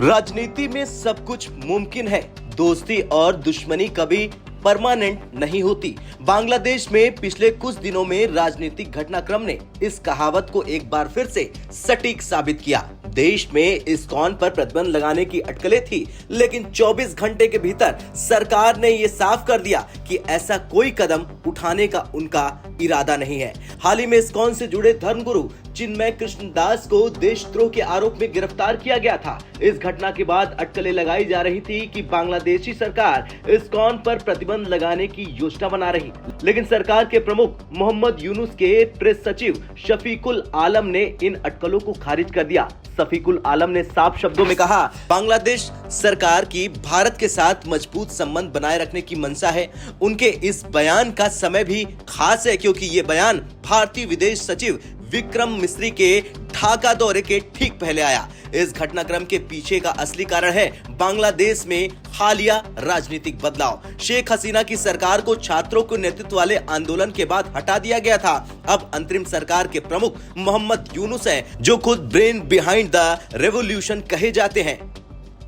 राजनीति में सब कुछ मुमकिन है, दोस्ती और दुश्मनी कभी परमानेंट नहीं होती। बांग्लादेश में पिछले कुछ दिनों में राजनीतिक घटनाक्रम ने इस कहावत को एक बार फिर से सटीक साबित किया। देश में इस्कॉन पर प्रतिबंध लगाने की अटकलें थी, लेकिन 24 घंटे के भीतर सरकार ने ये साफ कर दिया कि ऐसा कोई कदम उठाने का उनका इरादा नहीं है। हाल ही में इस्कॉन से जुड़े धर्मगुरु चिन्मय कृष्णदास को देशद्रोह के आरोप में गिरफ्तार किया गया था। इस घटना के बाद अटकलें लगाई जा रही थी कि बांग्लादेशी सरकार इस्कॉन पर प्रतिबंध लगाने की योजना बना रही, लेकिन सरकार के प्रमुख मोहम्मद यूनुस के प्रेस सचिव शफीकुल आलम ने इन अटकलों को खारिज कर दिया। शफीकुल आलम ने साफ शब्दों में कहा, बांग्लादेश सरकार की भारत के साथ मजबूत संबंध बनाए रखने की मंशा है। उनके इस बयान का समय भी खास है क्योंकि ये बयान भारतीय विदेश सचिव विक्रम मिस्री के ढाका दौरे के ठीक पहले आया। इस घटनाक्रम के पीछे का असली कारण है बांग्लादेश में हालिया राजनीतिक बदलाव। शेख हसीना की सरकार को छात्रों के नेतृत्व वाले आंदोलन के बाद हटा दिया गया था। अब अंतरिम सरकार के प्रमुख मोहम्मद यूनुस हैं, जो खुद ब्रेन बिहाइंड द रेवोल्यूशन कहे जाते हैं।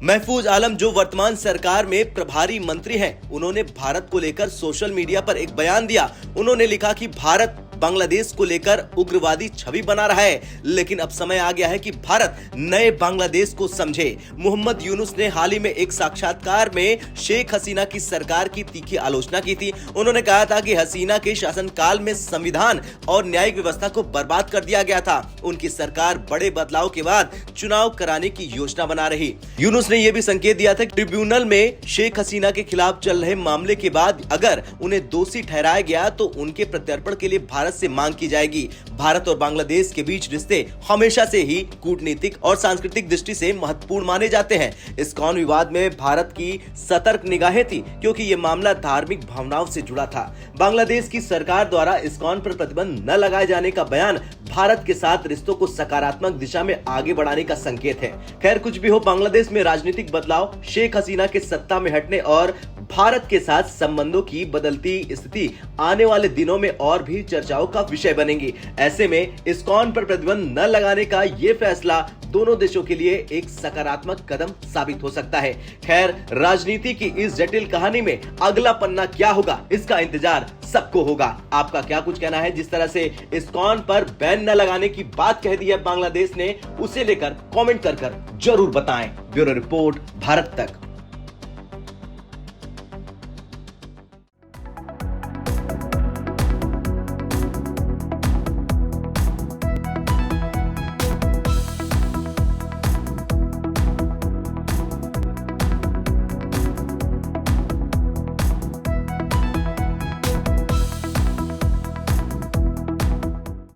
महफूज आलम, जो वर्तमान सरकार में प्रभारी मंत्री हैं, उन्होंने भारत को लेकर सोशल मीडिया पर एक बयान दिया। उन्होंने लिखा कि भारत बांग्लादेश को लेकर उग्रवादी छवि बना रहा है, लेकिन अब समय आ गया है कि भारत नए बांग्लादेश को समझे। मोहम्मद यूनुस ने हाल ही में एक साक्षात्कार में शेख हसीना की सरकार की तीखी आलोचना की थी। उन्होंने कहा था कि हसीना के शासनकाल में संविधान और न्यायिक व्यवस्था को बर्बाद कर दिया गया था। उनकी सरकार बड़े बदलाव के बाद चुनाव कराने की योजना बना रही। यूनुस ने यह भी संकेत दिया था कि ट्रिब्यूनल में शेख हसीना के खिलाफ चल रहे मामले के बाद अगर उन्हें दोषी ठहराया गया तो उनके प्रत्यर्पण के लिए भारत से मांग की जाएगी। भारत और बांग्लादेश के बीच रिश्ते हमेशा से ही कूटनीतिक और सांस्कृतिक दृष्टि से महत्वपूर्ण माने जाते हैं। इस्कॉन विवाद में भारत की सतर्क निगाहें थी क्योंकि यह मामला धार्मिक भावनाओं से जुड़ा था। बांग्लादेश की सरकार द्वारा इस्कॉन पर प्रतिबंध न लगाए जाने का बयान भारत के साथ रिश्तों को सकारात्मक दिशा में आगे बढ़ाने का संकेत है। खैर, कुछ भी हो, बांग्लादेश में राजनीतिक बदलाव, शेख हसीना के सत्ता में हटने और भारत के साथ संबंधों की बदलती स्थिति आने वाले दिनों में और भी चर्चाओं का विषय बनेंगी। ऐसे में इस्कॉन पर प्रतिबंध न लगाने का ये फैसला दोनों देशों के लिए एक सकारात्मक कदम साबित हो सकता है। खैर, राजनीति की इस जटिल कहानी में अगला पन्ना क्या होगा, इसका इंतजार सबको होगा। आपका क्या कुछ कहना है? जिस तरह से इस्कॉन पर बैन न लगाने की बात कह दी है बांग्लादेश ने, उसे लेकर कमेंट कर जरूर बताएं। ब्यूरो रिपोर्ट, भारत तक।